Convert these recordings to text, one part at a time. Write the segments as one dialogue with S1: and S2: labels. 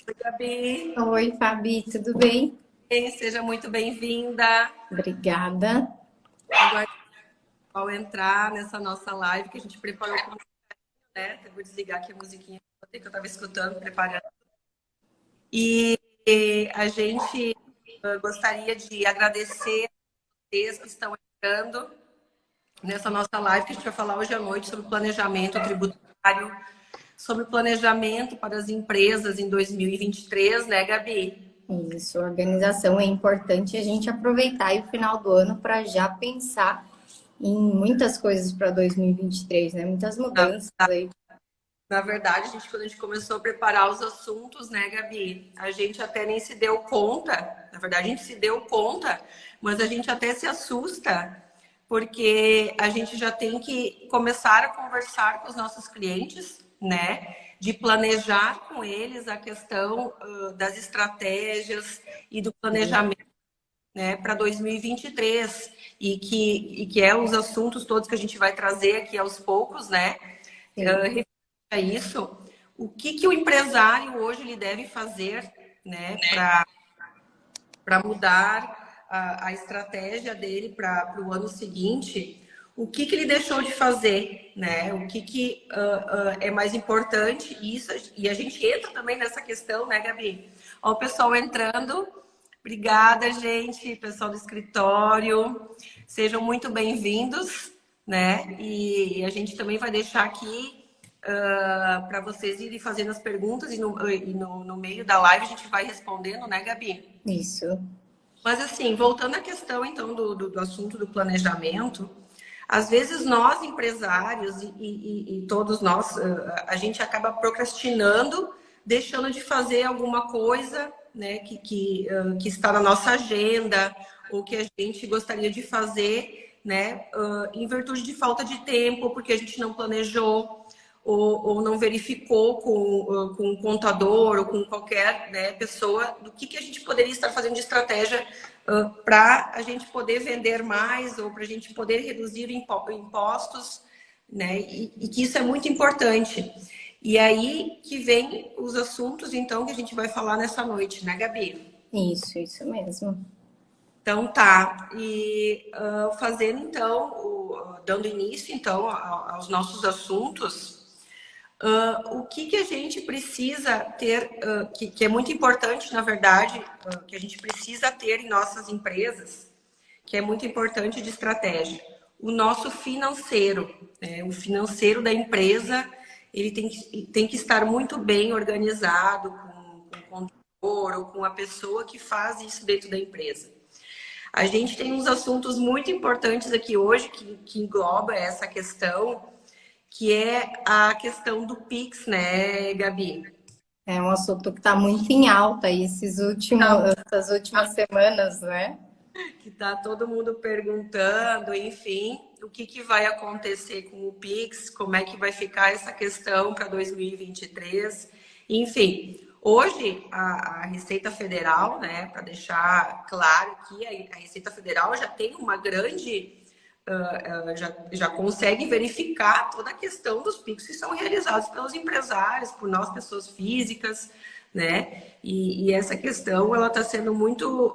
S1: Oi, Gabi.
S2: Oi, Fabi, tudo bem?
S1: Seja muito bem-vinda.
S2: Obrigada.
S1: Agora ao entrar nessa nossa live que a gente preparou com né? Eu vou desligar aqui a musiquinha que eu estava escutando, preparando. E a gente gostaria de agradecer a vocês que estão entrando nessa nossa live que a gente vai falar hoje à noite sobre planejamento tributário, sobre planejamento para as empresas em 2023, né, Gabi?
S2: Isso, organização é importante a gente aproveitar aí o final do ano para já pensar em muitas coisas para 2023, né? Muitas mudanças aí.
S1: Na verdade, quando a gente começou a preparar os assuntos, né, Gabi, a gente até nem se deu conta. Na verdade, a gente se deu conta, mas a gente até se assusta, porque a gente já tem que começar a conversar com os nossos clientes, né, de planejar com eles a questão das estratégias e do planejamento, né, para 2023, e que é os assuntos todos que a gente vai trazer aqui aos poucos, né,
S2: Sim.
S1: a isso, o que o empresário hoje ele deve fazer, né, para mudar a estratégia dele para o ano seguinte, o que ele deixou de fazer, né? O que é mais importante, isso, e a gente entra também nessa questão, né, Gabi? Ó, o pessoal entrando. Obrigada, gente, pessoal do escritório. Sejam muito bem-vindos, né? E a gente também vai deixar aqui para vocês irem fazendo as perguntas e no meio da live a gente vai respondendo, né, Gabi?
S2: Isso.
S1: Mas assim, voltando à questão então do assunto do planejamento, às vezes nós empresários e todos nós, a gente acaba procrastinando, deixando de fazer alguma coisa, né, que está na nossa agenda ou que a gente gostaria de fazer, né, em virtude de falta de tempo, porque a gente não planejou ou não verificou com o contador ou com qualquer, né, pessoa do que a gente poderia estar fazendo de estratégia para a gente poder vender mais ou para a gente poder reduzir impostos, né? E que isso é muito importante. E aí que vem os assuntos, então, que a gente vai falar nessa noite, né, Gabi?
S2: Isso mesmo.
S1: Então tá, e fazendo então, dando início então aos nossos assuntos, o que a gente precisa ter, que é muito importante, na verdade, que a gente precisa ter em nossas empresas, que é muito importante de estratégia. O nosso financeiro, né? O financeiro da empresa, ele tem que estar muito bem organizado com o contador ou com a pessoa que faz isso dentro da empresa. A gente tem uns assuntos muito importantes aqui hoje que engloba essa questão, que é a questão do Pix, né, Gabi?
S2: É um assunto que está muito em alta aí essas últimas semanas, né?
S1: Que tá todo mundo perguntando, enfim, o que vai acontecer com o Pix, como é que vai ficar essa questão para 2023. Enfim, hoje a Receita Federal, né, para deixar claro que a Receita Federal já tem uma grande já consegue verificar toda a questão dos PIX que são realizados pelos empresários, por nós, pessoas físicas, né? E essa questão, ela está sendo muito,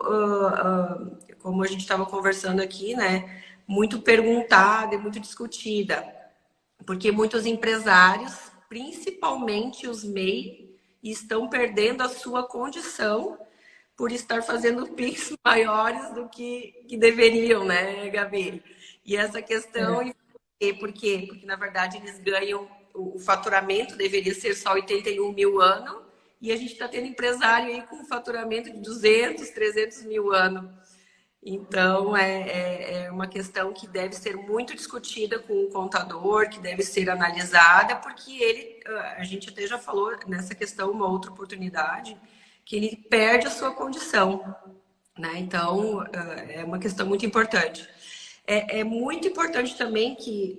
S1: como a gente estava conversando aqui, né? Muito perguntada e muito discutida, porque muitos empresários, principalmente os MEI, estão perdendo a sua condição por estar fazendo PIX maiores do que deveriam, né, Gabi? E essa questão,
S2: É.
S1: por quê? Porque, na verdade, eles ganham, o faturamento deveria ser só 81 mil ano, e a gente está tendo empresário aí com faturamento de 200, 300 mil ano. Então, é uma questão que deve ser muito discutida com o contador, que deve ser analisada, porque ele, a gente até já falou nessa questão uma outra oportunidade, que ele perde a sua condição, né? Então, é uma questão muito importante. É muito importante também que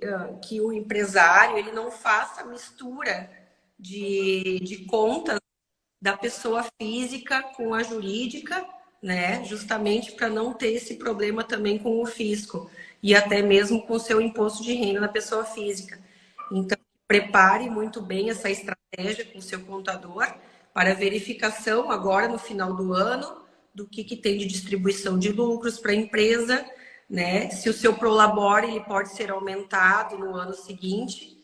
S1: o empresário ele não faça mistura de contas da pessoa física com a jurídica, né? Justamente para não ter esse problema também com o fisco e até mesmo com o seu imposto de renda da pessoa física. Então, prepare muito bem essa estratégia com o seu contador para verificação agora no final do ano do que tem de distribuição de lucros para a empresa, né? Se o seu prolabore ele pode ser aumentado no ano seguinte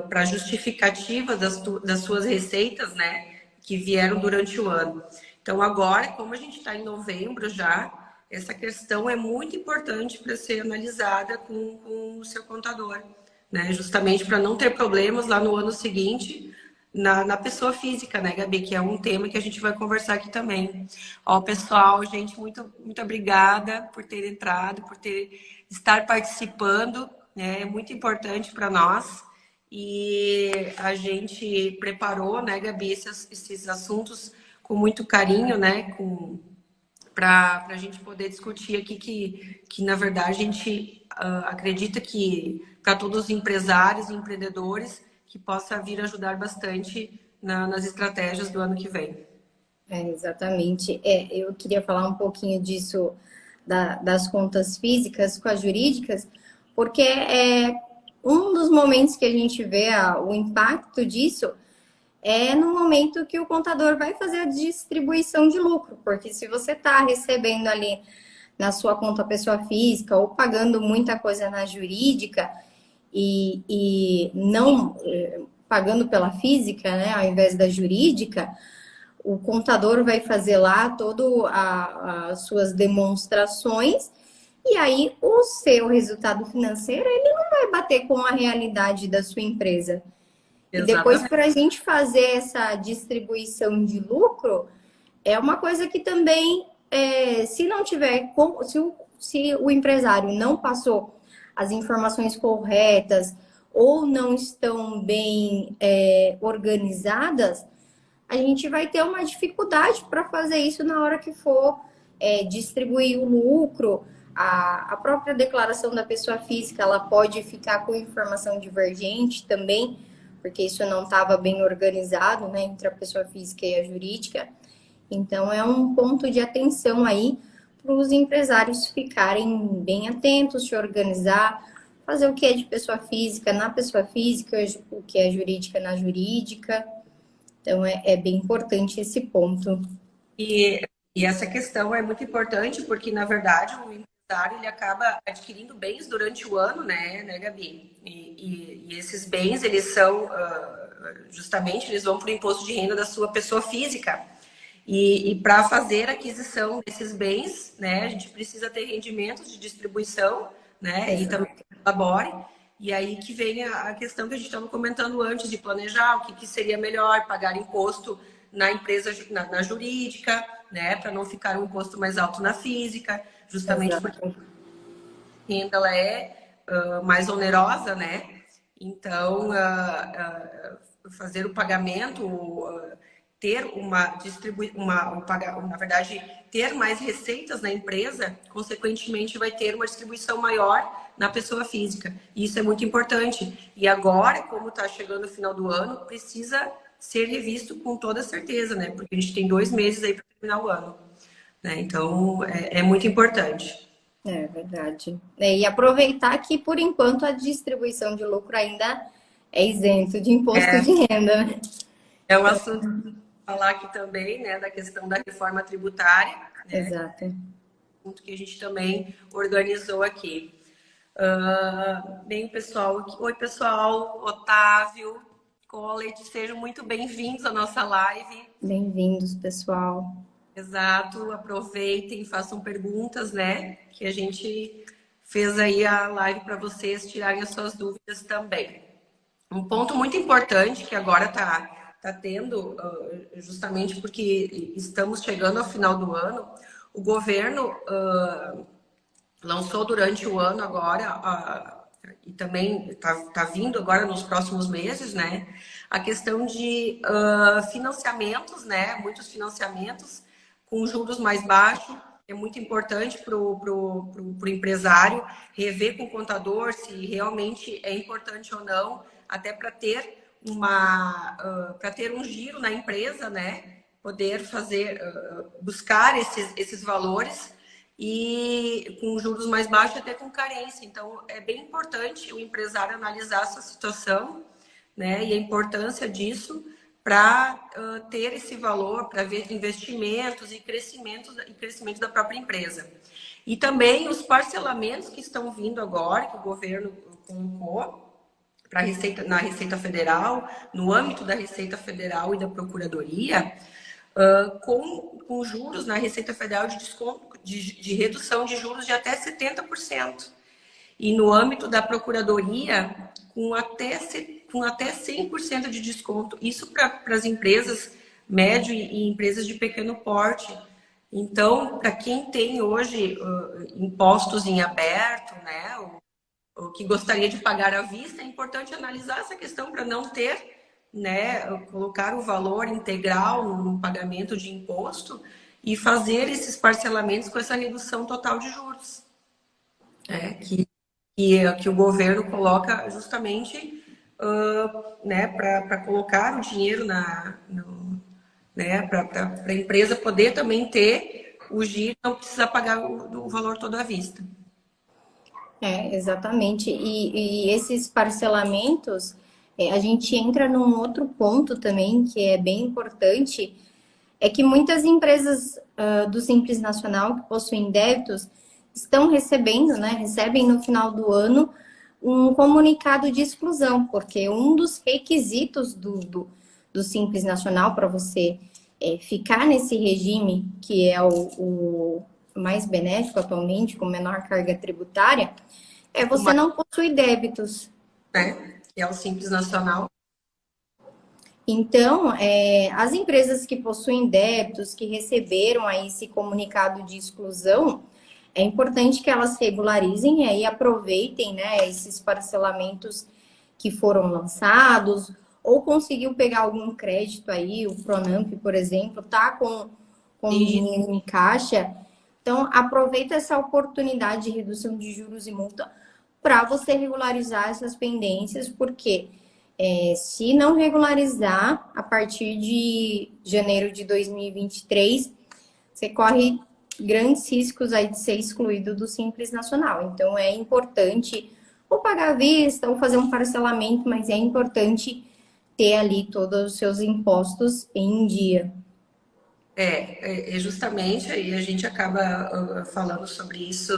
S1: para justificativa das suas receitas, né? Que vieram durante o ano. Então agora, como a gente está em novembro já, essa questão é muito importante para ser analisada com o seu contador, né? Justamente para não ter problemas lá no ano seguinte na pessoa física, né, Gabi? Que é um tema que a gente vai conversar aqui também. Ó, pessoal, gente, muito obrigada por ter entrado, estar participando, né? É muito importante para nós. E a gente preparou, né, Gabi, esses assuntos com muito carinho, né? Para a gente poder discutir aqui que, na verdade, a gente acredita que para todos os empresários e empreendedores que possa vir ajudar bastante nas estratégias do ano que vem.
S2: Exatamente. Eu queria falar um pouquinho disso, das contas físicas com as jurídicas, porque é um dos momentos que a gente vê o impacto disso é no momento que o contador vai fazer a distribuição de lucro, porque se você está recebendo ali na sua conta pessoa física ou pagando muita coisa na jurídica e não pagando pela física, né, ao invés da jurídica, o contador vai fazer lá todas as suas demonstrações e aí o seu resultado financeiro ele não vai bater com a realidade da sua empresa. E depois, para a gente fazer essa distribuição de lucro, é uma coisa que também, se não tiver, se o empresário não passou as informações corretas ou não estão bem organizadas, a gente vai ter uma dificuldade para fazer isso na hora que for distribuir o lucro. A própria declaração da pessoa física, ela pode ficar com informação divergente também, porque isso não estava bem organizado, né, entre a pessoa física e a jurídica. Então, é um ponto de atenção aí para os empresários ficarem bem atentos, se organizar, fazer o que é de pessoa física na pessoa física, o que é jurídica na jurídica. Então, é bem importante esse ponto.
S1: E essa questão é muito importante porque, na verdade, o empresário ele acaba adquirindo bens durante o ano, né Gabi? E esses bens, eles são, justamente, eles vão para o imposto de renda da sua pessoa física. E para fazer a aquisição desses bens, né, a gente precisa ter rendimentos de distribuição, né, e também labore. E aí que vem a questão que a gente estava comentando antes de planejar o que seria melhor, pagar imposto na empresa, na jurídica, né, para não ficar um imposto mais alto na física, justamente porque a renda ela é mais onerosa, né? Então, fazer o pagamento, ter na verdade, ter mais receitas na empresa, consequentemente vai ter uma distribuição maior na pessoa física. E isso é muito importante. E agora, como está chegando o final do ano, precisa ser revisto com toda certeza, né? Porque a gente tem 2 meses aí para terminar o ano. Né? Então, é muito importante.
S2: É verdade. E aproveitar que, por enquanto, a distribuição de lucro ainda é isento de imposto de renda, né?
S1: É um assunto falar aqui também, né, da questão da reforma tributária. Né?
S2: Exato.
S1: Assunto que a gente também organizou aqui. Bem, pessoal, oi, pessoal, Otávio, Collet, sejam muito bem-vindos à nossa live.
S2: Bem-vindos, pessoal.
S1: Exato, aproveitem, façam perguntas, né? Que a gente fez aí a live para vocês tirarem as suas dúvidas também. Um ponto muito importante que agora tá tendo, justamente porque estamos chegando ao final do ano, o governo lançou durante o ano agora, e também tá vindo agora nos próximos meses, né? A questão de financiamentos, né? Muitos financiamentos com juros mais baixos. É muito importante para o empresário rever com o contador se realmente é importante ou não, até para ter um giro na empresa, né? Poder buscar esses valores e com juros mais baixos até com carência. Então, é bem importante o empresário analisar essa situação, né? E a importância disso para ter esse valor, para ver investimentos e crescimento da própria empresa. E também os parcelamentos que estão vindo agora, que o governo colocou na Receita Federal, no âmbito da Receita Federal e da Procuradoria, com juros na Receita Federal de desconto, de redução de juros de até 70%. E no âmbito da Procuradoria, com até 100% de desconto. Isso para as empresas médio e empresas de pequeno porte. Então, para quem tem hoje impostos em aberto, né, o que gostaria de pagar à vista, é importante analisar essa questão para não ter, né, colocar o valor integral no pagamento de imposto e fazer esses parcelamentos com essa redução total de juros. Que o governo coloca justamente né, para colocar o dinheiro né, para a empresa poder também ter o giro, não precisar pagar o valor todo à vista.
S2: Exatamente. E esses parcelamentos, a gente entra num outro ponto também que é bem importante, é que muitas empresas do Simples Nacional que possuem débitos estão recebendo, né, recebem no final do ano um comunicado de exclusão, porque um dos requisitos do Simples Nacional para você ficar nesse regime, que é o mais benéfico atualmente, com menor carga tributária, é você não possuir débitos.
S1: Que é o Simples Nacional.
S2: Então, as empresas que possuem débitos, que receberam aí esse comunicado de exclusão, é importante que elas regularizem e aí aproveitem, né, esses parcelamentos que foram lançados, ou conseguiu pegar algum crédito aí, o Pronamp, por exemplo, tá com dinheiro em caixa. Então, aproveita essa oportunidade de redução de juros e multa para você regularizar essas pendências, porque se não regularizar a partir de janeiro de 2023, você corre grandes riscos aí de ser excluído do Simples Nacional. Então, é importante ou pagar à vista ou fazer um parcelamento, mas é importante ter ali todos os seus impostos em dia.
S1: Justamente, aí a gente acaba falando sobre isso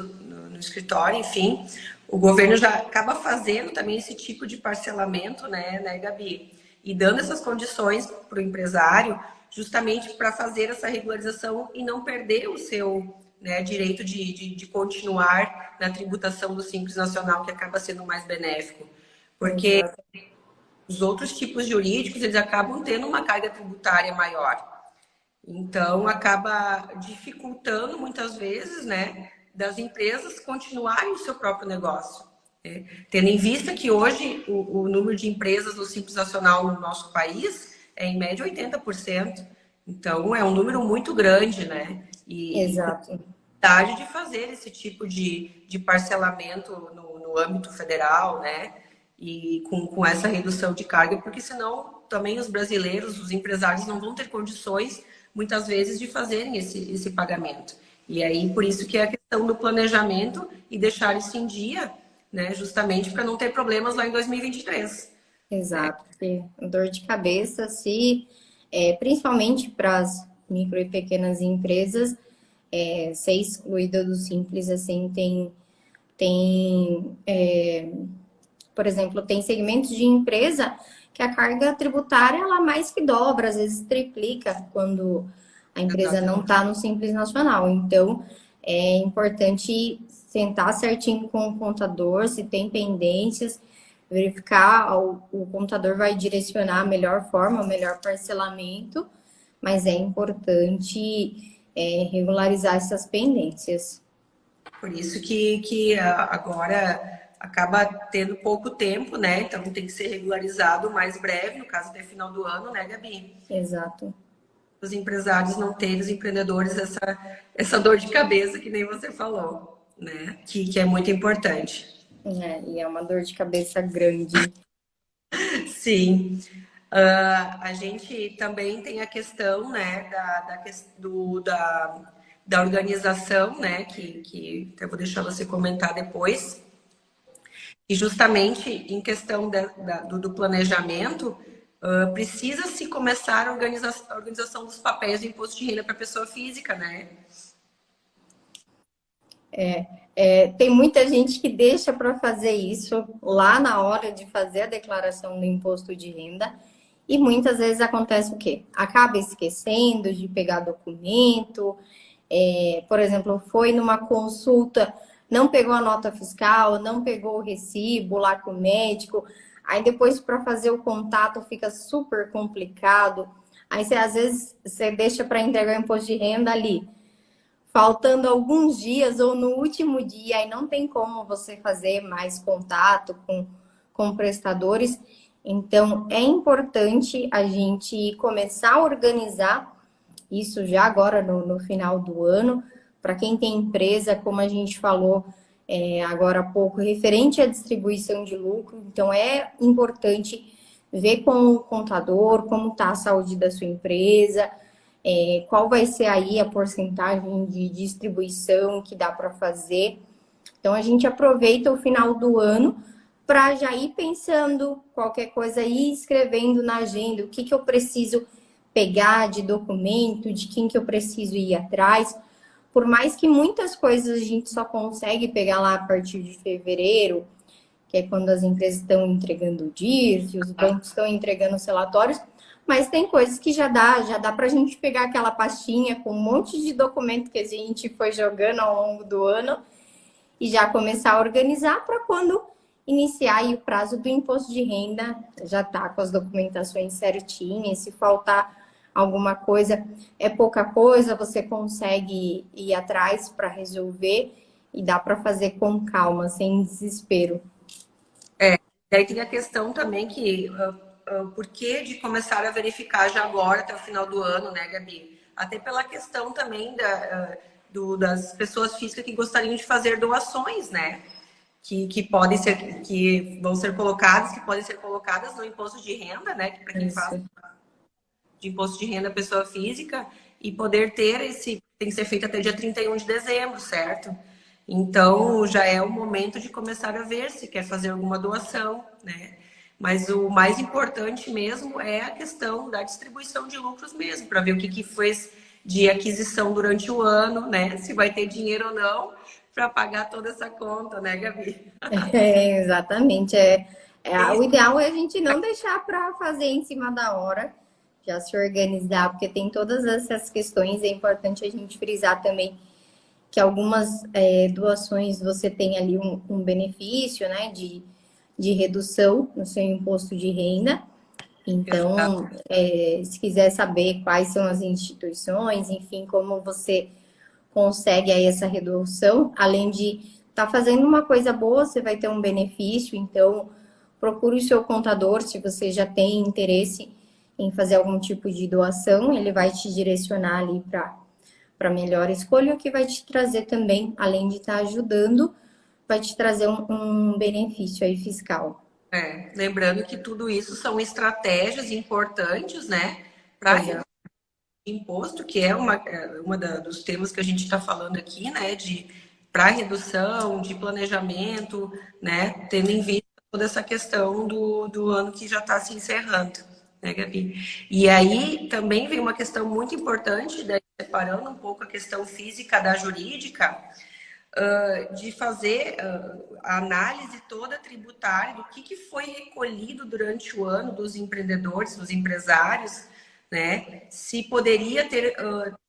S1: no escritório, enfim, o governo já acaba fazendo também esse tipo de parcelamento, né, Gabi? E dando essas condições para o empresário, justamente para fazer essa regularização e não perder o seu, né, direito de continuar na tributação do Simples Nacional, que acaba sendo mais benéfico. Porque os outros tipos jurídicos, eles acabam tendo uma carga tributária maior. Então, acaba dificultando muitas vezes, né, das empresas continuarem o seu próprio negócio. Tendo em vista que hoje o número de empresas do Simples Nacional no nosso país é em média 80%. Então, é um número muito grande, né?
S2: Exato.
S1: E de fazer esse tipo de parcelamento no âmbito federal, né? E com essa redução de carga, porque senão também os brasileiros, os empresários não vão ter condições, muitas vezes, de fazerem esse pagamento. E aí, por isso que é a questão do planejamento e deixar isso em dia, né? Justamente para não ter problemas lá em 2023.
S2: Exato. Porque dor de cabeça, principalmente para as micro e pequenas empresas, ser excluída do Simples, assim, por exemplo, tem segmentos de empresa que a carga tributária ela mais que dobra, às vezes triplica quando a empresa não está no Simples Nacional. Então, é importante sentar certinho com o contador, se tem pendências, verificar, o contador vai direcionar a melhor forma, o melhor parcelamento, mas é importante regularizar essas pendências.
S1: Por isso que agora acaba tendo pouco tempo, né? Então tem que ser regularizado o mais breve, no caso até final do ano, né, Gabi?
S2: Exato.
S1: Os empresários não terem, os empreendedores, essa dor de cabeça que nem você falou, né? Que é muito importante.
S2: E é uma dor de cabeça grande.
S1: Sim. A gente também tem a questão, né, da organização, né, que eu vou deixar você comentar depois. E justamente em questão do planejamento, precisa se começar a organização dos papéis do imposto de renda para pessoa física, né?
S2: Tem muita gente que deixa para fazer isso lá na hora de fazer a declaração do imposto de renda e muitas vezes acontece o quê? Acaba esquecendo de pegar documento, por exemplo, foi numa consulta, não pegou a nota fiscal, não pegou o recibo lá com o médico, aí depois para fazer o contato fica super complicado, aí você, às vezes você deixa para entregar o imposto de renda ali, faltando alguns dias ou no último dia, aí não tem como você fazer mais contato com prestadores. Então, é importante a gente começar a organizar isso já agora no final do ano. Para quem tem empresa, como a gente falou agora há pouco, referente à distribuição de lucro. Então, é importante ver com o contador como está a saúde da sua empresa, qual vai ser aí a porcentagem de distribuição que dá para fazer. Então, a gente aproveita o final do ano para já ir pensando qualquer coisa, ir escrevendo na agenda o que eu preciso pegar de documento, de quem que eu preciso ir atrás. Por mais que muitas coisas a gente só consegue pegar lá a partir de fevereiro, que é quando as empresas estão entregando o DIRF, os bancos estão entregando os relatórios, mas tem coisas que já dá para a gente pegar aquela pastinha com um monte de documento que a gente foi jogando ao longo do ano e já começar a organizar para quando iniciar aí o prazo do imposto de renda, já tá com as documentações certinhas, se faltar alguma coisa, é pouca coisa, você consegue ir atrás para resolver e dá para fazer com calma, sem desespero.
S1: Daí tem a questão também que por que de começar a verificar já agora até o final do ano, né, Gabi? Até pela questão também das pessoas físicas que gostariam de fazer doações, né? Que podem ser, que vão ser colocadas, que podem ser colocadas no imposto de renda, né? Para quem faz de imposto de renda pessoa física, e poder ter tem que ser feito até dia 31 de dezembro, certo? Então, já é o momento de começar a ver se quer fazer alguma doação, né? Mas o mais importante mesmo é a questão da distribuição de lucros mesmo, para ver o que foi de aquisição durante o ano, né? Se vai ter dinheiro ou não para pagar toda essa conta, né, Gabi?
S2: Exatamente. O ideal é a gente não deixar para fazer em cima da hora, já se organizar, porque tem todas essas questões. É importante a gente frisar também que algumas doações você tem ali um benefício, né, de redução no seu imposto de renda. Então, se quiser saber quais são as instituições, enfim, como você consegue aí essa redução, além de estar fazendo uma coisa boa, você vai ter um benefício. Então, procure o seu contador, se você já tem interesse em fazer algum tipo de doação, ele vai te direcionar ali para melhor escolha, o que vai te trazer também, além de estar ajudando, vai te trazer um benefício aí fiscal.
S1: Lembrando que tudo isso são estratégias importantes, né, para reduzir o imposto, que é uma dos temas que a gente está falando aqui, né, para redução, de planejamento, né, tendo em vista toda essa questão do ano que já está se encerrando, né, Gabi? E aí também vem uma questão muito importante, daí, separando um pouco a questão física da jurídica, de fazer a análise toda tributária do que foi recolhido durante o ano dos empreendedores, dos empresários, né? Se poderia ter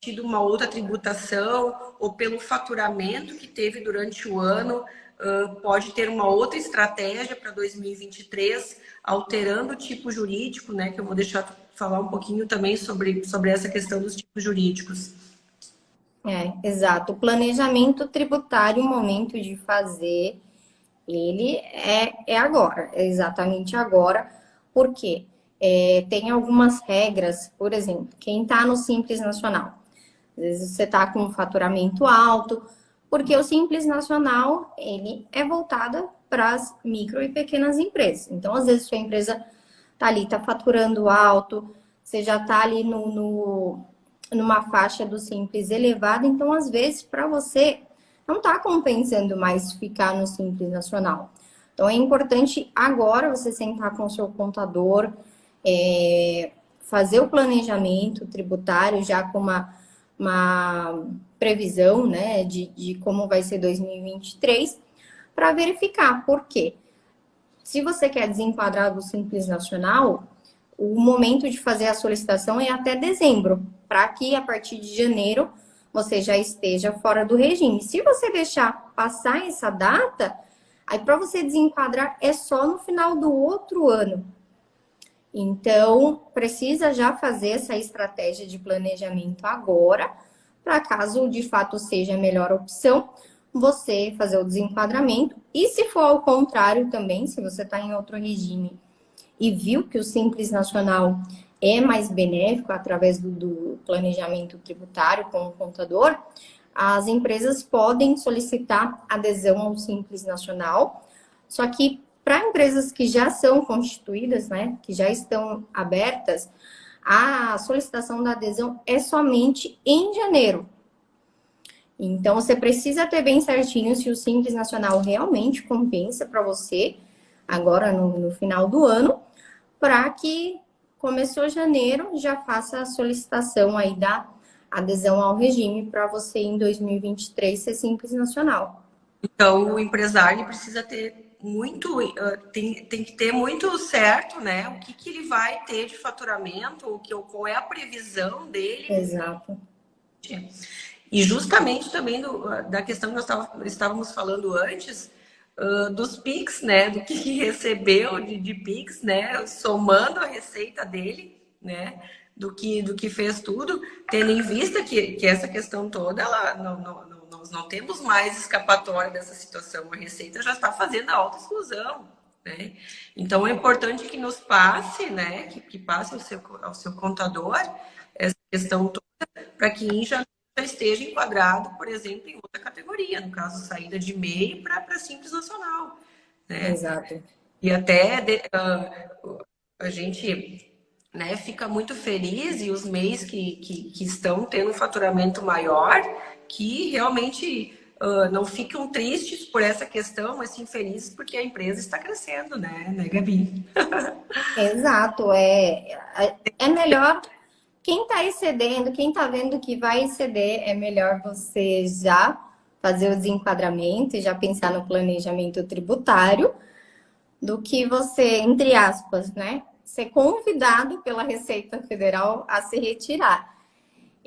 S1: tido uma outra tributação ou pelo faturamento que teve durante o ano, pode ter uma outra estratégia para 2023, alterando o tipo jurídico, né? Que eu vou deixar falar um pouquinho também sobre essa questão dos tipos jurídicos.
S2: Exato. O planejamento tributário, o momento de fazer, ele é agora, é exatamente agora, porque tem algumas regras, por exemplo, quem está no Simples Nacional, às vezes você está com um faturamento alto, porque o Simples Nacional, ele é voltado para as micro e pequenas empresas. Então, às vezes, sua empresa está ali, está faturando alto, você já está ali numa faixa do Simples elevada, então, às vezes, para você, não está compensando mais ficar no Simples Nacional. Então, é importante agora você sentar com o seu contador, fazer o planejamento tributário já com uma previsão, né, de como vai ser 2023, para verificar. Por quê? Se você quer desenquadrar do Simples Nacional, o momento de fazer a solicitação é até dezembro, para que a partir de janeiro você já esteja fora do regime. Se você deixar passar essa data, aí para você desenquadrar é só no final do outro ano. Então, precisa já fazer essa estratégia de planejamento agora, para caso de fato seja a melhor opção, você fazer o desenquadramento. E se for ao contrário também, se você está em outro regime e viu que o Simples Nacional é mais benéfico através do planejamento tributário com o contador, as empresas podem solicitar adesão ao Simples Nacional, só que para empresas que já são constituídas, né, que já estão abertas, a solicitação da adesão é somente em janeiro. Então, você precisa ter bem certinho se o Simples Nacional realmente compensa para você, agora no final do ano, para que começou janeiro, já faça a solicitação aí da adesão ao regime para você em 2023 ser Simples Nacional.
S1: Então, o empresário precisa ter muito, tem que ter muito certo, né? O que ele vai ter de faturamento, qual é a previsão dele.
S2: Exato.
S1: E justamente também da questão que nós estávamos falando antes, dos PIX, né? Do que recebeu de PIX, né? Somando a receita dele, né? Do que fez tudo, tendo em vista que essa questão toda, nós não temos mais escapatória dessa situação. A Receita já está fazendo a autoexclusão, né? Então, é importante que nos passe, né? Que passe ao seu contador essa questão toda, para que em janeiro já esteja enquadrado, por exemplo, em outra categoria, no caso, saída de MEI para Simples Nacional, né?
S2: Exato.
S1: E até a gente, né, fica muito feliz, e os MEIs que estão tendo um faturamento maior, que realmente não ficam tristes por essa questão, mas sim felizes porque a empresa está crescendo, né Gabi?
S2: Exato. É melhor. Quem está excedendo, quem está vendo que vai exceder, é melhor você já fazer o desenquadramento e já pensar no planejamento tributário, do que você, entre aspas, né, ser convidado pela Receita Federal a se retirar.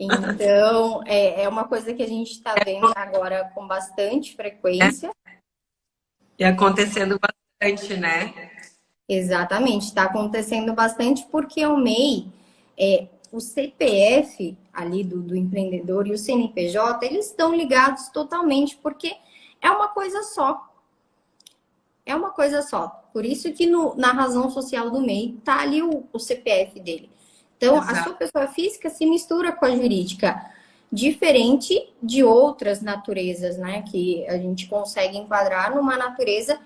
S2: Então, é uma coisa que a gente está vendo agora com bastante frequência.
S1: E acontecendo bastante, né?
S2: Exatamente, está acontecendo bastante porque o MEI, o CPF ali do empreendedor e o CNPJ, eles estão ligados totalmente, porque é uma coisa só. É uma coisa só. Por isso que na razão social do MEI está ali o CPF dele. Então,
S1: Exato.
S2: A sua pessoa física se mistura com a jurídica, diferente de outras naturezas, né? Que a gente consegue enquadrar numa natureza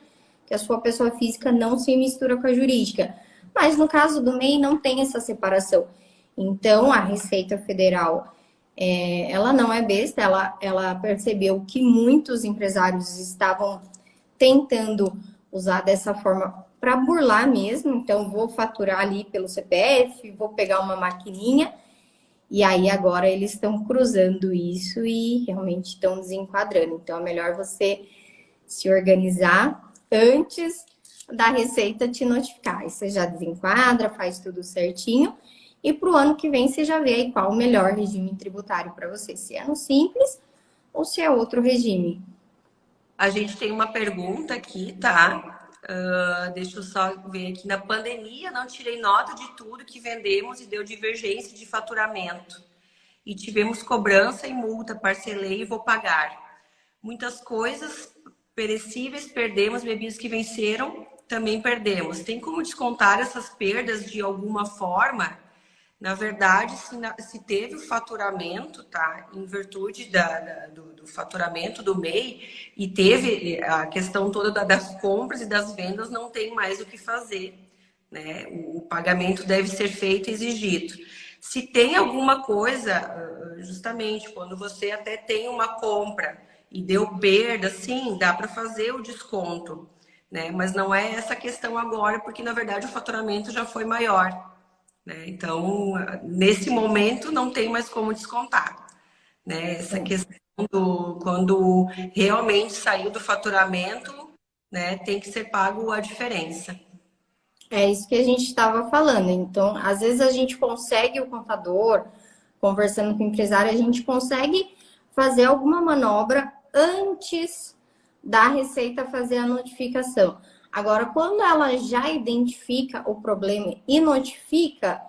S2: que a sua pessoa física não se mistura com a jurídica. Mas no caso do MEI não tem essa separação. Então, a Receita Federal, ela não é besta, ela percebeu que muitos empresários estavam tentando usar dessa forma para burlar mesmo. Então, vou faturar ali pelo CPF, vou pegar uma maquininha, e aí agora eles estão cruzando isso e realmente estão desenquadrando. Então, é melhor você se organizar antes da Receita te notificar. Aí você já desenquadra, faz tudo certinho. E para o ano que vem, você já vê aí qual o melhor regime tributário para você. Se é no Simples ou se é outro regime.
S1: A gente tem uma pergunta aqui, tá? Deixa eu só ver aqui. Na pandemia, não tirei nota de tudo que vendemos e deu divergência de faturamento. E tivemos cobrança e multa, parcelei e vou pagar. Muitas coisas perecíveis perdemos, bebidas que venceram também perdemos. Tem como descontar essas perdas de alguma forma? Na verdade, se teve o faturamento, tá? Em virtude do faturamento do MEI, e teve a questão toda das compras e das vendas, não tem mais o que fazer, né? O pagamento deve ser feito e exigido. Se tem alguma coisa, justamente quando você até tem uma compra e deu perda, sim, dá para fazer o desconto, né? Mas não é essa questão agora, porque na verdade o faturamento já foi maior. né? Então, nesse momento, não tem mais como descontar, né? Essa questão quando realmente saiu do faturamento, né, tem que ser pago a diferença.
S2: É isso que a gente estava falando. Então, às vezes a gente consegue, o contador, conversando com o empresário, a gente consegue fazer alguma manobra antes da Receita fazer a notificação. Agora, quando ela já identifica o problema e notifica,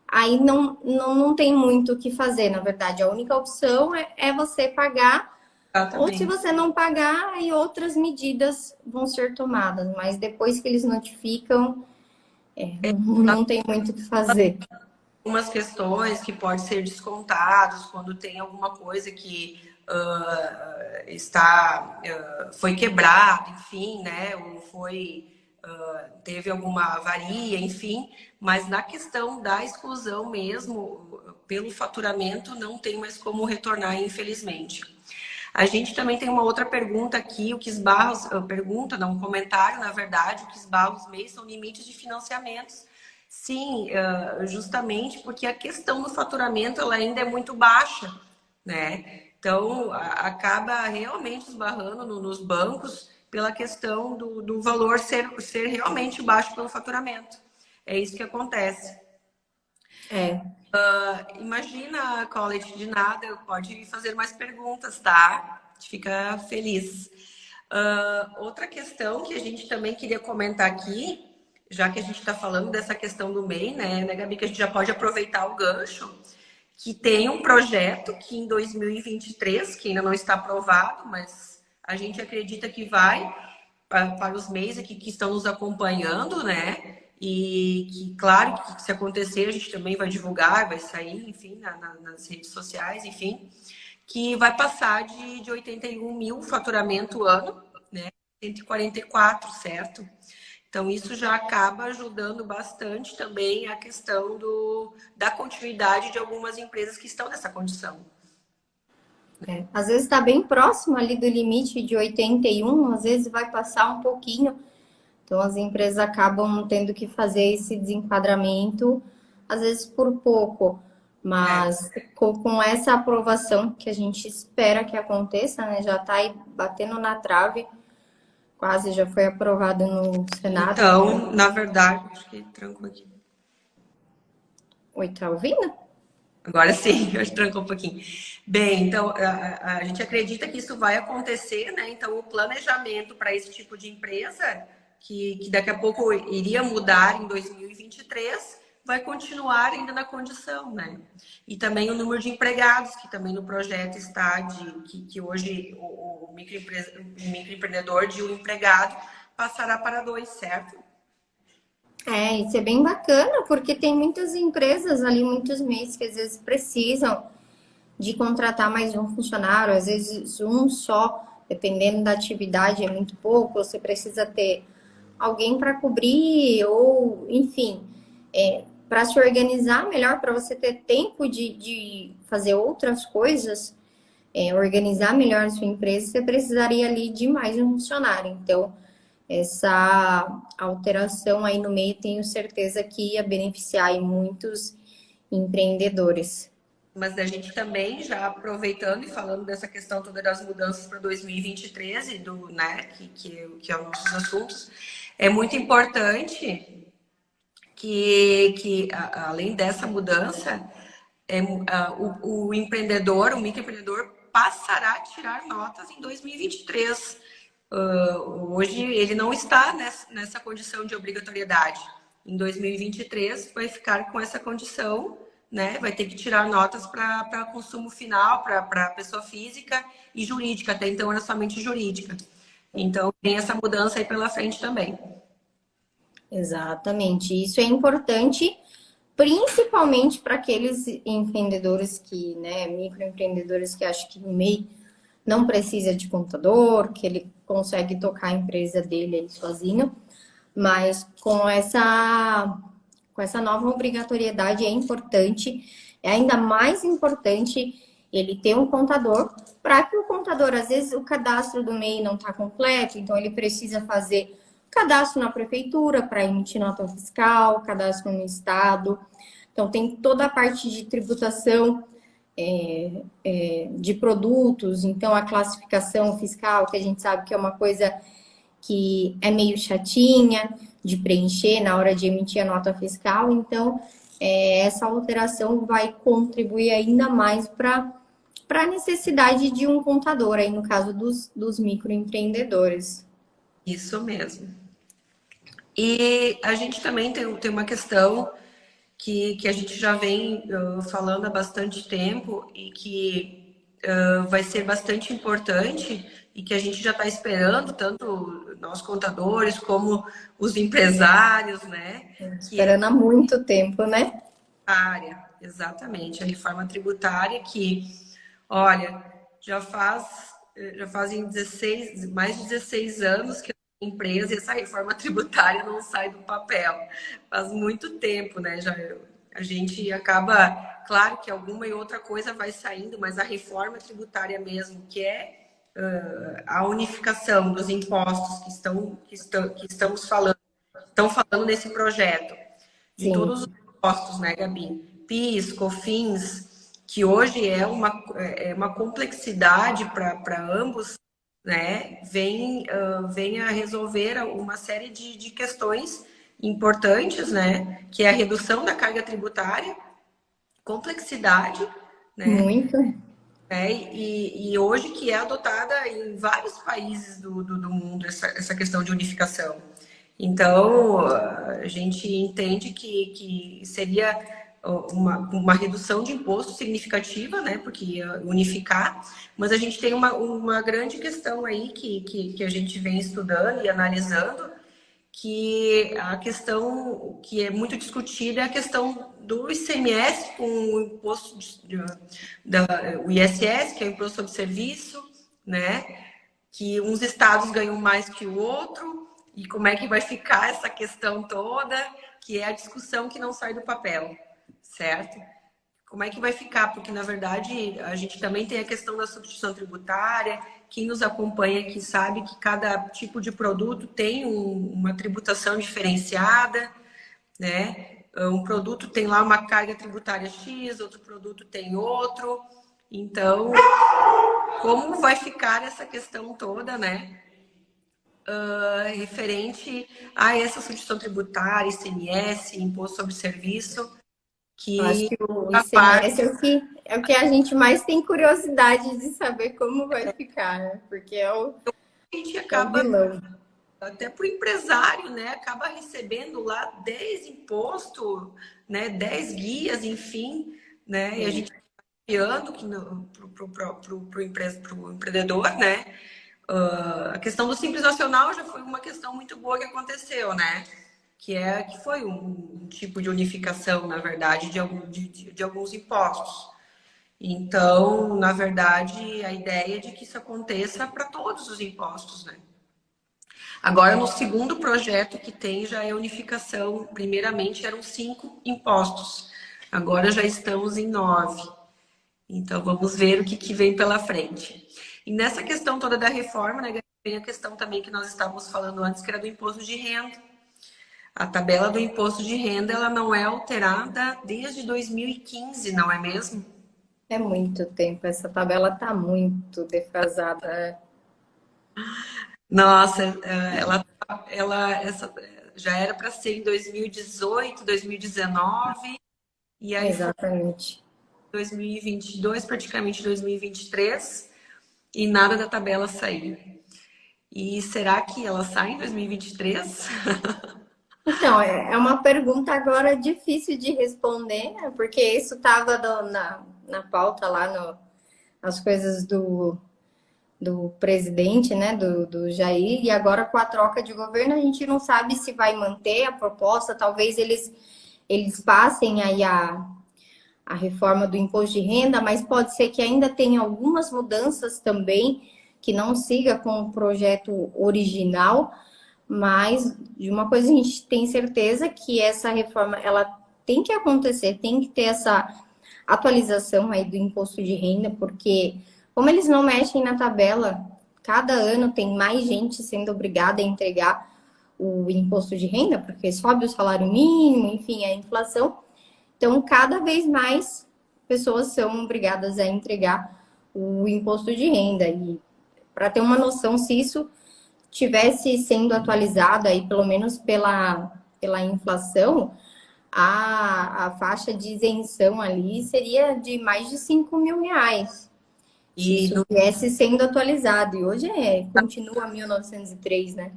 S2: aí não tem muito o que fazer, na verdade. A única opção é você pagar, ou se
S1: Exatamente.
S2: você não pagar, aí outras medidas vão ser tomadas. Mas depois que eles notificam, não tem muito o que fazer.
S1: Algumas questões que podem ser descontados quando tem alguma coisa que foi quebrado, enfim, né? Ou teve alguma avaria, enfim. Mas na questão da exclusão mesmo, pelo faturamento, não tem mais como retornar, infelizmente. A gente também tem uma outra pergunta aqui, o que esbarra, pergunta, não, um comentário, na verdade, o que esbarra os MEIs são limites de financiamentos. Sim, justamente porque a questão do faturamento ela ainda é muito baixa, né? Então, acaba realmente esbarrando nos bancos pela questão do valor ser realmente baixo pelo faturamento. É isso que acontece.
S2: É,
S1: Imagina, College, de nada, pode fazer mais perguntas, tá? A gente fica feliz. Outra questão que a gente também queria comentar aqui, já que a gente está falando dessa questão do MEI, né, Gabi, que a gente já pode aproveitar o gancho, que tem um projeto que em 2023, que ainda não está aprovado, mas a gente acredita que vai para os MEIs aqui que estão nos acompanhando, né? E que, claro, que se acontecer, a gente também vai divulgar, vai sair, enfim, nas redes sociais, enfim, que vai passar de 81 mil faturamento ano, né? 144, certo? Então, isso já acaba ajudando bastante também a questão da continuidade de algumas empresas que estão nessa condição.
S2: às vezes está bem próximo ali do limite de 81, às vezes vai passar um pouquinho. Então, as empresas acabam tendo que fazer esse desenquadramento, às vezes por pouco. Mas com essa aprovação que a gente espera que aconteça, né? Já está aí batendo na trave, quase já foi aprovado no Senado.
S1: Então, na verdade, acho que trancou aqui.
S2: Oi, tá ouvindo?
S1: Agora sim, eu trancou um pouquinho. Bem, então a gente acredita que isso vai acontecer, né? Então, o planejamento para esse tipo de empresa, que daqui a pouco iria mudar em 2023, vai continuar ainda na condição, né? E também o número de empregados, que também no projeto está que hoje o microempreendedor de um empregado passará para 2, certo?
S2: Isso é bem bacana, porque tem muitas empresas ali, muitos MEIs que às vezes precisam de contratar mais um funcionário, às vezes um só, dependendo da atividade, é muito pouco, você precisa ter alguém para cobrir, ou enfim, para se organizar melhor, para você ter tempo de fazer outras coisas, organizar melhor a sua empresa, você precisaria ali de mais um funcionário. Então, essa alteração aí no meio, tenho certeza que ia beneficiar aí muitos empreendedores.
S1: Mas a gente também, já aproveitando e falando dessa questão toda das mudanças para 2023 e né, que é os nossos assuntos, é muito importante que além dessa mudança, o empreendedor, o microempreendedor, passará a tirar notas em 2023. Hoje ele não está nessa condição de obrigatoriedade. Em 2023 vai ficar com essa condição, né? Vai ter que tirar notas para consumo final, para pessoa física e jurídica. Até então era somente jurídica. Então tem essa mudança aí pela frente também.
S2: Exatamente. Isso é importante, principalmente para aqueles empreendedores que, né, microempreendedores que acham que no MEI não precisa de contador, que ele consegue tocar a empresa dele aí sozinho, mas com essa nova obrigatoriedade é importante, é ainda mais importante ele ter um contador, para que o contador, às vezes o cadastro do MEI não está completo, então ele precisa fazer cadastro na prefeitura para emitir nota fiscal, cadastro no estado. Então, tem toda a parte de tributação de produtos, então a classificação fiscal, que a gente sabe que é uma coisa que é meio chatinha de preencher na hora de emitir a nota fiscal. Então, essa alteração vai contribuir ainda mais para a necessidade de um contador, aí no caso dos microempreendedores.
S1: Isso mesmo. E a gente também tem uma questão que a gente já vem falando há bastante tempo e que vai ser bastante importante e que a gente já está esperando, tanto nós contadores como os empresários, né?
S2: Esperando há muito tempo, né?
S1: Exatamente, a reforma tributária que, olha, já fazem mais de 16 anos que empresa e essa reforma tributária não sai do papel. Faz muito tempo, né? A gente acaba, claro que alguma e outra coisa vai saindo, mas a reforma tributária mesmo, que é a unificação dos impostos que estamos falando, estão falando nesse projeto, de
S2: Sim.
S1: todos os impostos, né, Gabi? PIS, COFINS, que hoje é uma complexidade para ambos, né, vem a resolver uma série de questões importantes, né, que é a redução da carga tributária, complexidade, né,
S2: muito.
S1: E hoje que é adotada em vários países do mundo essa questão de unificação. Então, a gente entende que seria uma redução de imposto significativa, né? Porque ia unificar, mas a gente tem uma grande questão aí que a gente vem estudando e analisando, que a questão que é muito discutida é a questão do ICMS com o imposto o ISS, que é o Imposto sobre Serviço, né? Que uns estados ganham mais que o outro, e como é que vai ficar essa questão toda, que é a discussão que não sai do papel, certo? Como é que vai ficar? Porque, na verdade, a gente também tem a questão da substituição tributária. Quem nos acompanha aqui sabe que cada tipo de produto tem uma tributação diferenciada, né? Um produto tem lá uma carga tributária X, outro produto tem outro. Então, como vai ficar essa questão toda, né? Referente a essa substituição tributária, ICMS, Imposto sobre Serviço,
S2: Eu acho que o ICMS é o que a gente mais tem curiosidade de saber como vai ficar, né? Porque
S1: a gente acaba,
S2: vilão.
S1: até para o empresário, né? Acaba recebendo lá 10 impostos, né? 10 guias, enfim, né? E a gente está enviando para o empreendedor, né? A questão do Simples Nacional já foi uma questão muito boa que aconteceu, né? Que foi um tipo de unificação, na verdade, de alguns impostos. Então, na verdade, a ideia é de que isso aconteça para todos os impostos, né? Agora, no segundo projeto que tem, já é unificação. Primeiramente, eram 5 impostos. Agora já estamos em 9. Então, vamos ver o que vem pela frente. E nessa questão toda da reforma, né, vem a questão também que nós estávamos falando antes, que era do imposto de renda. A tabela do imposto de renda, ela não é alterada desde 2015, não é mesmo?
S2: É muito tempo. Essa tabela está muito defasada.
S1: Nossa, essa já era para ser em 2018, 2019, e aí
S2: Exatamente.
S1: foi 2022, praticamente 2023, e nada da tabela sair. E será que ela sai em 2023?
S2: Então, é uma pergunta agora difícil de responder, né? Porque isso estava na pauta lá, nas coisas do presidente, né, do Jair, e agora com a troca de governo a gente não sabe se vai manter a proposta, talvez eles passem aí a reforma do imposto de renda, mas pode ser que ainda tenha algumas mudanças também, que não siga com o projeto original, mas de uma coisa a gente tem certeza, que essa reforma, ela tem que acontecer, tem que ter essa atualização aí do imposto de renda, porque como eles não mexem na tabela, cada ano tem mais gente sendo obrigada a entregar o imposto de renda, porque sobe o salário mínimo, enfim, a inflação. Então, cada vez mais pessoas são obrigadas a entregar o imposto de renda. E para ter uma noção, se isso tivesse sendo atualizado aí, pelo menos pela inflação, a faixa de isenção ali seria de mais de 5 mil reais. Se
S1: E
S2: isso
S1: no
S2: viesse sendo atualizado. E hoje continua 1.903, né?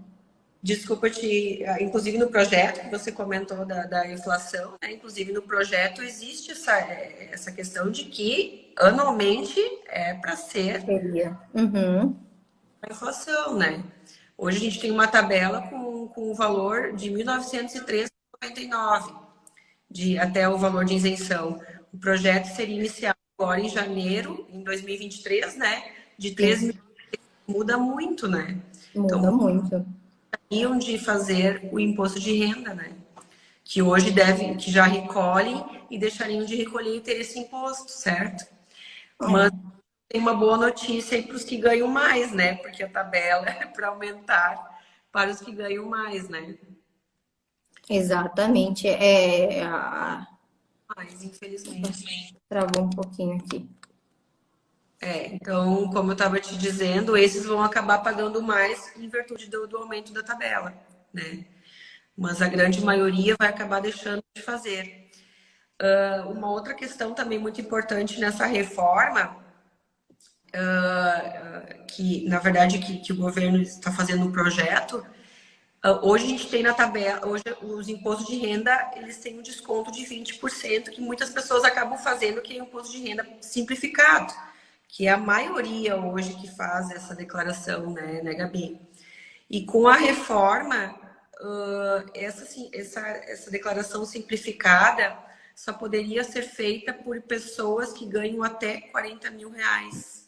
S1: Desculpa te. Inclusive no projeto que você comentou da inflação, né? Inclusive no projeto existe essa questão de que anualmente é para ser
S2: Seria. Uhum.
S1: a inflação, né? Hoje a gente tem uma tabela com o valor de 1.903,99 até o valor de isenção. O projeto seria iniciado agora em janeiro, em 2023, né? De 3 mil.
S2: Isso.
S1: Muda muito, né?
S2: Muda
S1: Então,
S2: muito.
S1: iam de fazer o imposto de renda, né? Que hoje devem, que já recolhem e deixariam de recolher e ter esse imposto, certo? Mas
S2: É,
S1: tem uma boa notícia aí para os que ganham mais, né? Porque a tabela é para aumentar para os que ganham mais, né?
S2: exatamente.
S1: Mas, infelizmente.
S2: Travou um pouquinho aqui.
S1: Então, como eu estava te dizendo, esses vão acabar pagando mais em virtude do aumento da tabela, né? Mas a grande maioria vai acabar deixando de fazer. Uma outra questão também muito importante nessa reforma, que na verdade que o governo está fazendo um projeto, hoje a gente tem na tabela, hoje os impostos de renda, eles têm um desconto de 20% que muitas pessoas acabam fazendo, que é o imposto de renda simplificado, que é a maioria hoje que faz essa declaração, né, Gabi? E com a reforma, essa declaração simplificada só poderia ser feita por pessoas que ganham até 40 mil reais.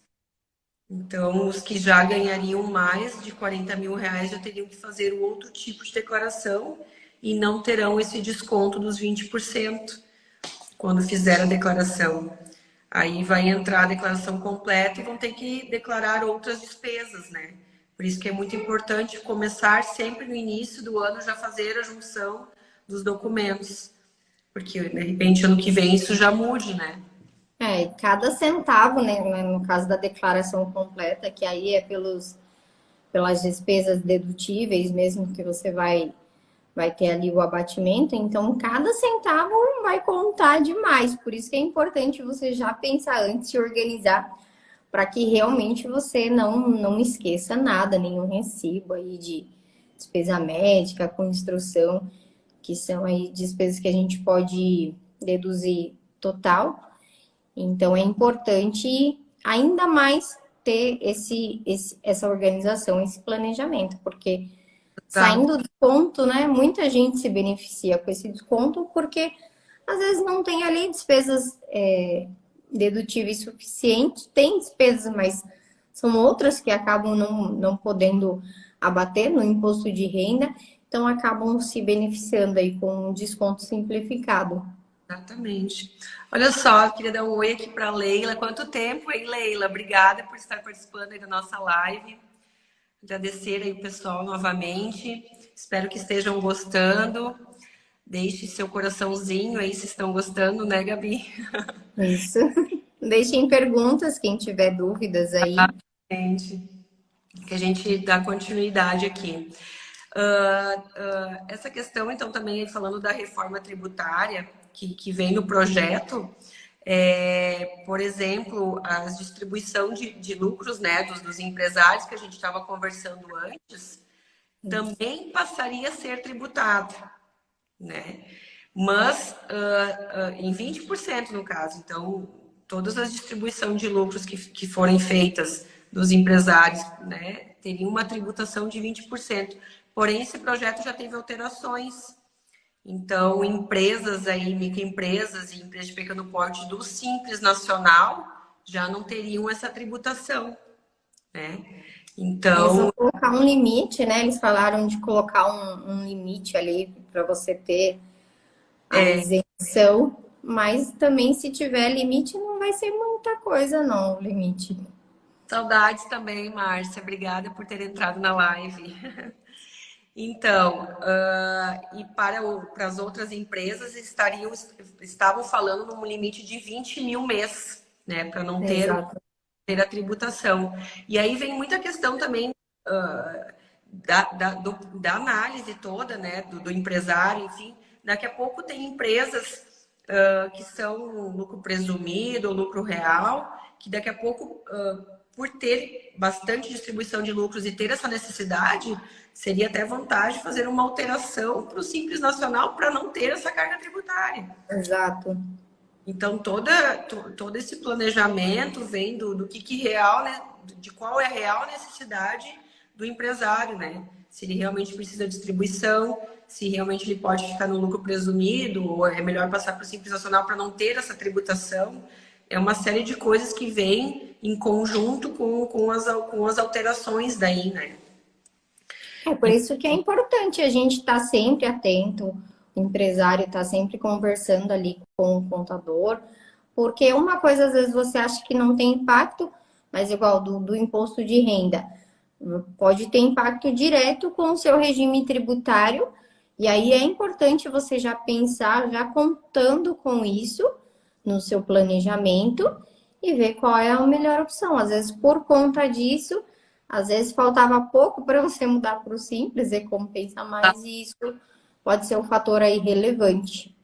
S1: Então, os que já ganhariam mais de 40 mil reais já teriam que fazer um outro tipo de declaração e não terão esse desconto dos 20% quando fizer a declaração. Aí vai entrar a declaração completa e vão ter que declarar outras despesas, né? Por isso que é muito importante começar sempre no início do ano já fazer a junção dos documentos, porque de repente ano que vem isso já mude, né?
S2: E cada centavo, né, no caso da declaração completa, que aí é pelas despesas dedutíveis mesmo que você vai ter ali o abatimento, então cada centavo vai contar demais. Por isso que é importante você já pensar antes de organizar, para que realmente você não esqueça nada, nenhum recibo aí de despesa médica, com instrução, que são aí despesas que a gente pode deduzir total. Então é importante ainda mais ter essa organização, esse planejamento, porque
S1: Tá.
S2: saindo do ponto, né, muita gente se beneficia com esse desconto, porque às vezes não tem ali despesas dedutíveis suficientes, tem despesas, mas são outras que acabam não podendo abater no imposto de renda, então acabam se beneficiando aí com um desconto simplificado.
S1: Exatamente. Olha só, queria dar um oi aqui para Leila. Quanto tempo, hein, Leila? Obrigada por estar participando aí da nossa live. Agradecer aí o pessoal novamente. Espero que estejam gostando. Deixe seu coraçãozinho aí se estão gostando, né, Gabi?
S2: Isso. Deixem perguntas, quem tiver dúvidas aí.
S1: Gente, que a gente dá continuidade aqui. Essa questão, então, também falando da reforma tributária que vem no projeto, por exemplo, a distribuição de lucros, né, dos empresários que a gente estava conversando antes, também passaria a ser tributada, né? Mas em 20% no caso. Então, todas as distribuições de lucros que forem feitas dos empresários, né, teriam uma tributação de 20%. Porém, esse projeto já teve alterações. Então, empresas aí, microempresas e empresas de pequeno porte do Simples Nacional já não teriam essa tributação, né?
S2: Eles vão
S1: Então,
S2: colocar um limite, né? Eles falaram de colocar um limite ali para você ter a isenção, mas também se tiver limite, não vai ser muita coisa, não, o limite.
S1: saudades também, Márcia. Obrigada por ter entrado na live. Então, e para as outras empresas estavam falando num limite de 20 mil mês, né, para não
S2: Exato.
S1: ter a tributação. E aí vem muita questão também da análise toda, né, do empresário, enfim. Daqui a pouco tem empresas que são lucro presumido, lucro real, que daqui a pouco, por ter bastante distribuição de lucros e ter essa necessidade, seria até vantagem fazer uma alteração para o Simples Nacional para não ter essa carga tributária.
S2: Exato.
S1: Então, todo esse planejamento vem do que real, né? De qual é a real necessidade do empresário, né? Se ele realmente precisa de distribuição, se realmente ele pode ficar no lucro presumido, ou é melhor passar para o Simples Nacional para não ter essa tributação. É uma série de coisas que vêm em conjunto com as alterações daí, né?
S2: É por isso que é importante a gente estar sempre atento, o empresário estar sempre conversando ali com o contador, porque uma coisa às vezes você acha que não tem impacto, mas igual do imposto de renda, pode ter impacto direto com o seu regime tributário, e aí é importante você já pensar, já contando com isso no seu planejamento e ver qual é a melhor opção. Às vezes, por conta disso, às vezes faltava pouco para você mudar para o simples e compensa mais, e isso pode ser um fator aí relevante.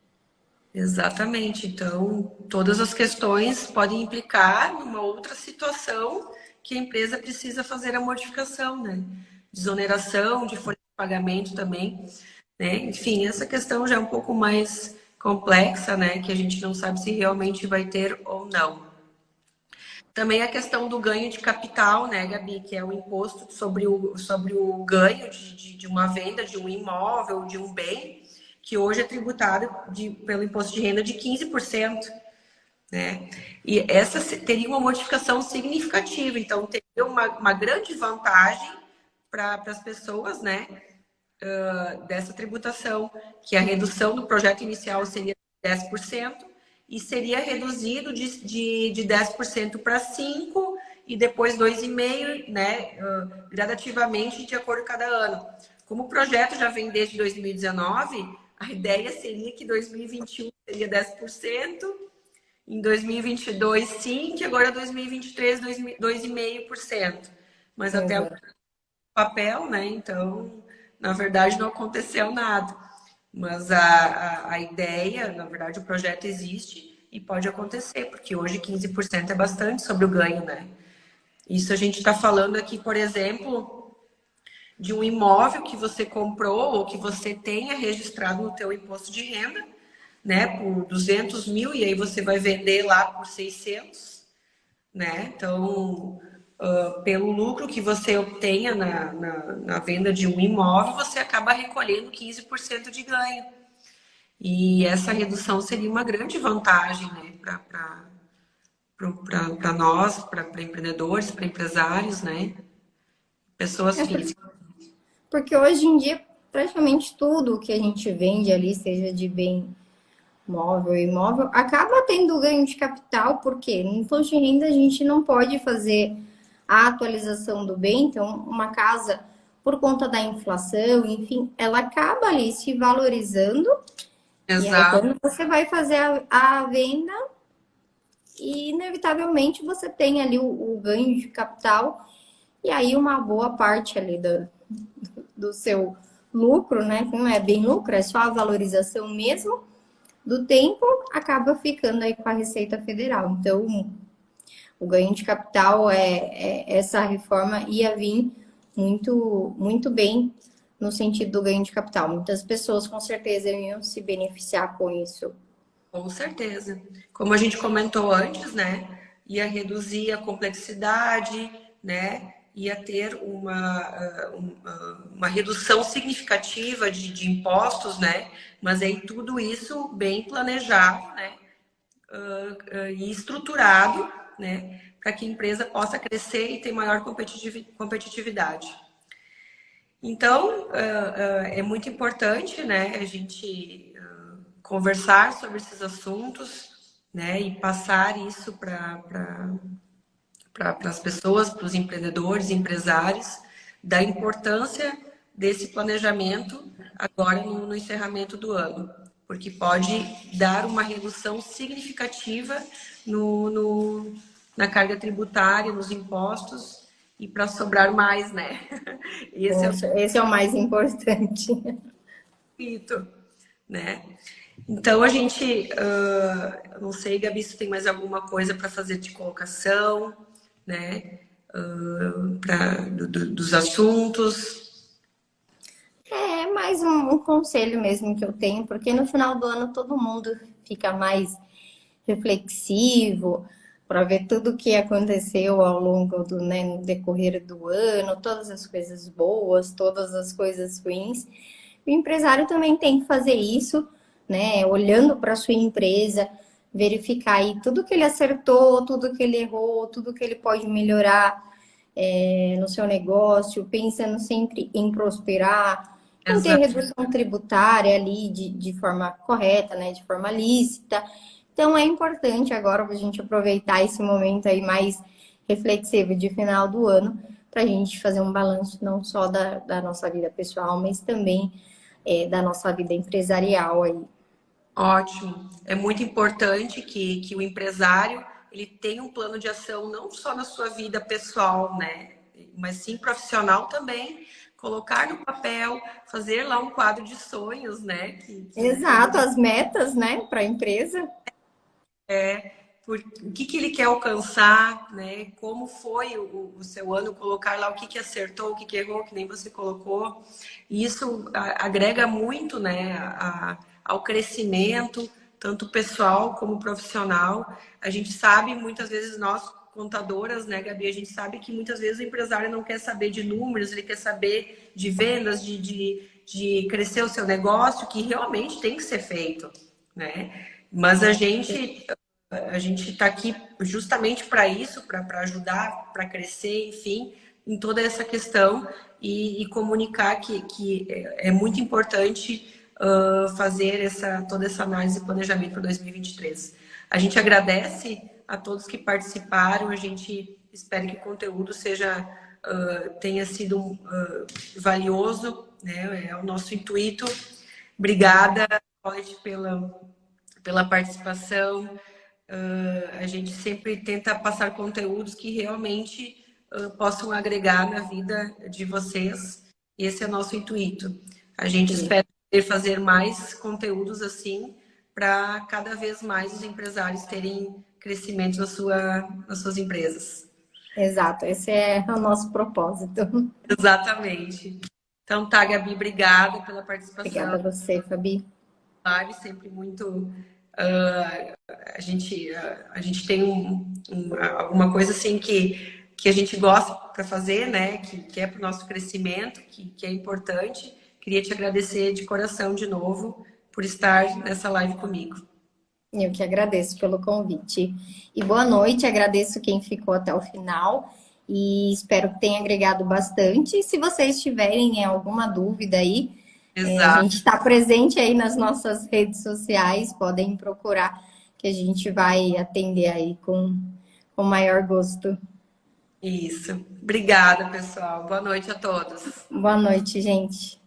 S1: Exatamente. Então, todas as questões podem implicar numa outra situação que a empresa precisa fazer a modificação, né? Desoneração, de folha de pagamento também, né? Enfim, essa questão já é um pouco mais complexa, né? Que a gente não sabe se realmente vai ter ou não. Também a questão do ganho de capital, né, Gabi? Que é o imposto sobre o ganho de uma venda de um imóvel, de um bem, que hoje é tributado pelo imposto de renda de 15%, né? E essa teria uma modificação significativa, então teria uma grande vantagem para as pessoas, né, dessa tributação, que a redução do projeto inicial seria 10% e seria reduzido de 10% para 5% e depois 2,5%, né, gradativamente de acordo com cada ano. Como o projeto já vem desde 2019, a ideia seria que 2021 seria 10%, em 2022 5%, e agora 2023 2,5%. Mas até o
S2: Exato.
S1: papel, né? Então, na verdade, não aconteceu nada. Mas a ideia, na verdade, o projeto existe e pode acontecer, porque hoje 15% é bastante sobre o ganho, né? Isso a gente está falando aqui, por exemplo, de um imóvel que você comprou ou que você tenha registrado no teu imposto de renda, né, por 200 mil, e aí você vai vender lá por 600, né? Então, pelo lucro que você obtenha na venda de um imóvel, você acaba recolhendo 15% de ganho. E essa redução seria uma grande vantagem, né, para nós, para empreendedores, para empresários, né, pessoas
S2: É
S1: físicas.
S2: porque hoje em dia, praticamente tudo que a gente vende ali, seja de bem móvel e imóvel, acaba tendo ganho de capital, porque no imposto de renda a gente não pode fazer a atualização do bem, então uma casa, por conta da inflação, enfim, ela acaba ali se valorizando, e aí
S1: Exato.
S2: quando você vai fazer a venda, inevitavelmente você tem ali o ganho de capital, e aí uma boa parte ali do seu lucro, né? Que não é bem lucro, é só a valorização mesmo do tempo, acaba ficando aí com a Receita Federal. Então, o ganho de capital essa reforma ia vir muito bem no sentido do ganho de capital. Muitas pessoas com certeza iam se beneficiar com isso.
S1: Com certeza. Como a gente comentou antes, né? Ia reduzir a complexidade, né? Ia ter uma redução significativa de impostos, né? Mas aí tudo isso bem planejado, né? E estruturado, né? Para que a empresa possa crescer e ter maior competitividade. Então, é muito importante, né? A gente conversar sobre esses assuntos, né, e passar isso para as pessoas, para os empreendedores, empresários, da importância desse planejamento agora no encerramento do ano, porque pode dar uma redução significativa na carga tributária, nos impostos, e para sobrar mais, né?
S2: Esse é o mais importante.
S1: Mito, né? Então, a gente, não sei, Gabi, se tem mais alguma coisa para fazer de colocação, né? Dos assuntos.
S2: É mais um conselho mesmo que eu tenho, porque no final do ano todo mundo fica mais reflexivo para ver tudo o que aconteceu ao longo do, né, no decorrer do ano, todas as coisas boas, todas as coisas ruins. O empresário também tem que fazer isso, né? Olhando para a sua empresa, verificar aí tudo que ele acertou, tudo que ele errou, tudo que ele pode melhorar no seu negócio, pensando sempre em prosperar, em ter redução tributária ali de forma correta, né? De forma lícita. Então é importante agora a gente aproveitar esse momento aí mais reflexivo de final do ano para a gente fazer um balanço não só da nossa vida pessoal, mas também da nossa vida empresarial aí.
S1: Ótimo. É muito importante que o empresário ele tenha um plano de ação não só na sua vida pessoal, né? Mas sim profissional também. Colocar no papel, fazer lá um quadro de sonhos, né?
S2: Exato, as metas, né, para a empresa.
S1: O que ele quer alcançar, né? Como foi o seu ano, colocar lá o que acertou, o que errou, que nem você colocou. E isso agrega muito, né, ao crescimento, tanto pessoal como profissional. A gente sabe, muitas vezes, nós, contadoras, né, Gabi, a gente sabe que muitas vezes o empresário não quer saber de números, ele quer saber de vendas, de crescer o seu negócio, que realmente tem que ser feito, né? Mas a gente está aqui justamente para isso, para ajudar, para crescer, enfim, em toda essa questão e comunicar que é muito importante fazer toda essa análise e planejamento para 2023. A gente agradece a todos que participaram, a gente espera que o conteúdo tenha sido valioso, né? É o nosso intuito. Obrigada, Paulette, pela participação. A gente sempre tenta passar conteúdos que realmente possam agregar na vida de vocês. Esse é o nosso intuito. A gente espera poder fazer mais conteúdos assim para cada vez mais os empresários terem crescimento nas suas empresas.
S2: Exato, esse é o nosso propósito.
S1: Exatamente. Então tá, Gabi, obrigada pela participação.
S2: Obrigada a você, Fabi.
S1: Live sempre muito a gente tem alguma coisa assim que a gente gosta para fazer, né? Que é para o nosso crescimento, que é importante. Queria te agradecer de coração de novo por estar nessa live comigo.
S2: Eu que agradeço pelo convite. E boa noite, agradeço quem ficou até o final e espero que tenha agregado bastante. E se vocês tiverem alguma dúvida aí, a gente está presente aí nas nossas redes sociais, podem procurar que a gente vai atender aí com o maior gosto.
S1: Isso. Obrigada, pessoal. Boa noite a todos.
S2: Boa noite, gente.